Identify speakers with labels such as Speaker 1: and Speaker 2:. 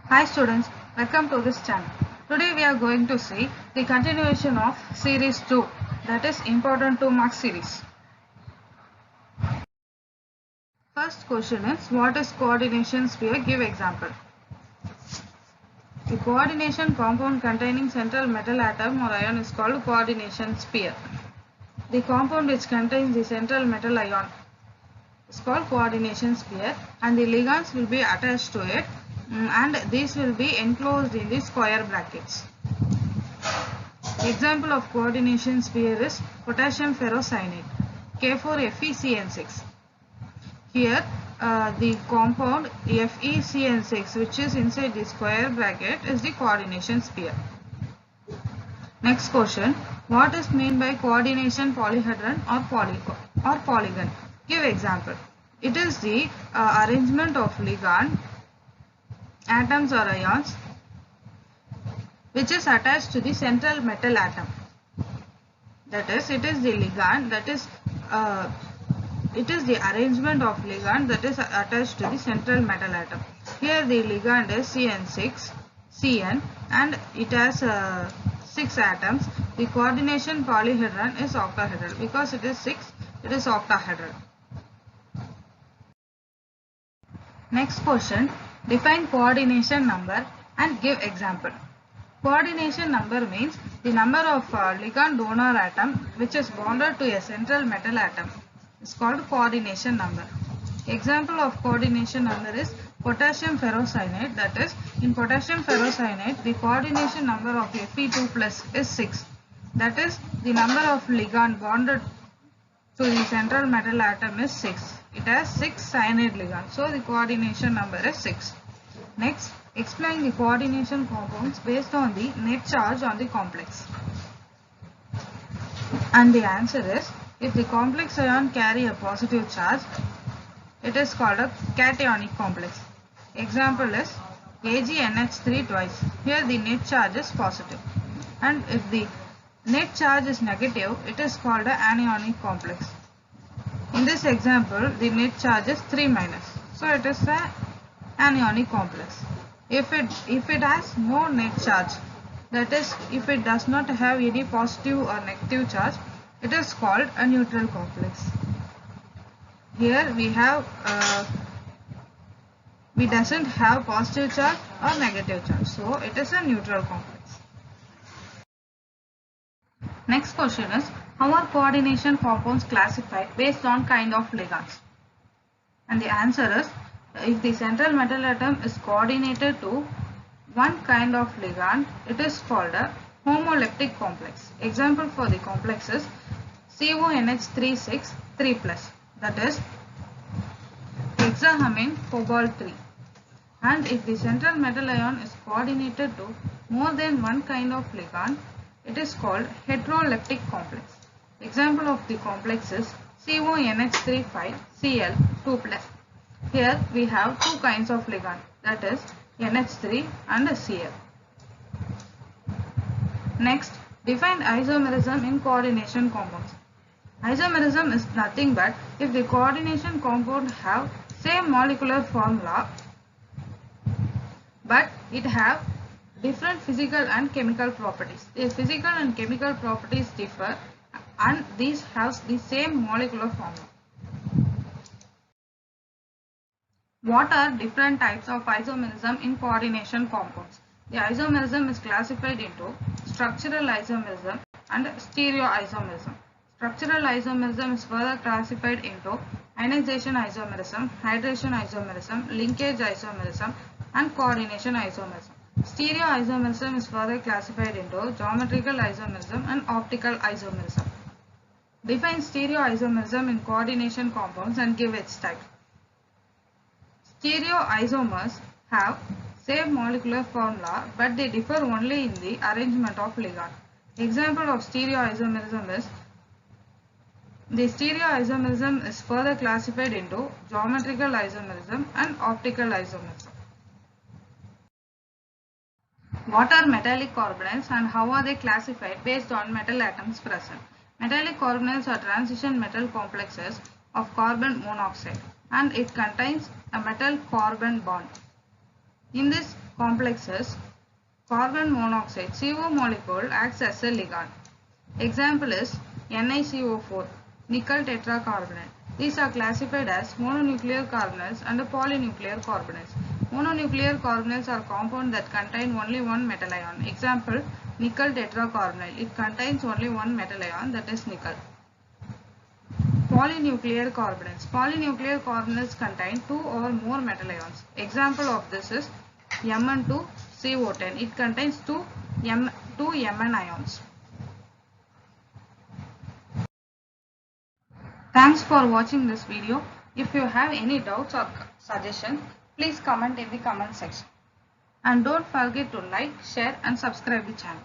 Speaker 1: Hi students, welcome to this channel. Today we are going to see the continuation of series 2, that is important 2 mark series. First question is, what is coordination sphere? Give example. The coordination compound containing central metal atom or ion is called coordination sphere. The compound which contains the central metal ion is called coordination sphere, and the ligands will be attached to it, and these will be enclosed in the square brackets. Example of coordination sphere is potassium ferrocyanide, K4FeCN6. Here the compound FeCN6, which is inside the square bracket, is the coordination sphere. Next question, what is meant by coordination polyhedron or polygon? Give example. It is the arrangement of ligand, atoms or ions which is attached to the central metal atom. That is, it is the ligand, that is it is the arrangement of ligand that is attached to the central metal atom. Here the ligand is CN6, Cn, and it has 6 atoms. The coordination polyhedron is octahedral. Because it is 6, it is octahedral. Next question, define coordination number and give example. Coordination number means the number of ligand donor atom which is bonded to a central metal atom is called coordination number. Example of coordination number is potassium ferrocyanide, that is, in potassium ferrocyanide the coordination number of Fe2 plus is 6. That is, the number of ligand bonded to the central metal atom is 6. It has 6 cyanide ligands, so the coordination number is 6. Next, explain the coordination compounds based on the net charge on the complex. And the answer is, if the complex ion carry a positive charge, it is called a cationic complex. Example is AgNH3 twice. Here the net charge is positive. And if the net charge is negative, it is called an anionic complex. In this example, the net charge is 3 minus. So it is an anionic complex. If it has no net charge, that is, if it does not have any positive or negative charge, it is called a neutral complex. Here we doesn't have positive charge or negative charge, so it is a neutral complex. Next question is, how are coordination compounds classified based on kind of ligands? And the answer is, if the central metal atom is coordinated to one kind of ligand, it is called a homoleptic complex. Example for the complex is CONH36 3+, that is hexaamine cobalt 3. And if the central metal ion is coordinated to more than one kind of ligand, it is called heteroleptic complex. Example of the complex is CONH35 Cl 2+. Here we have two kinds of ligand, that is NH3 and Cl. Next, define isomerism in coordination compounds. Isomerism is nothing but if the coordination compound have same molecular formula but it have different physical and chemical properties. The physical and chemical properties differ and these have the same molecular formula. What are different types of isomerism in coordination compounds? The isomerism is classified into structural isomerism and stereoisomerism. Structural isomerism is further classified into ionization isomerism, hydration isomerism, linkage isomerism, and coordination isomerism. Stereoisomerism is further classified into geometrical isomerism and optical isomerism. Define stereoisomerism in coordination compounds and give its type. Stereoisomers have same molecular formula but they differ only in the arrangement of ligand. Example of stereoisomerism is, the stereoisomerism is further classified into geometrical isomerism and optical isomerism. What are metallic carbonyls and how are they classified based on metal atoms present? Metallic carbonyls are transition metal complexes of carbon monoxide and it contains a metal carbon bond. In these complexes, carbon monoxide CO molecule acts as a ligand. Example is NiCO4, nickel tetracarbonate. These are classified as mononuclear carbonyls and polynuclear carbonyls. Mononuclear carbonyls are compounds that contain only one metal ion. Example, nickel tetracarbonyl. It contains only one metal ion, that is nickel. Polynuclear carbonyls. Polynuclear carbonyls contain two or more metal ions. Example of this is Mn2CO10. It contains two Mn ions. Thanks for watching this video. If you have any doubts or suggestions, please comment in the comment section. And don't forget to like, share and subscribe the channel.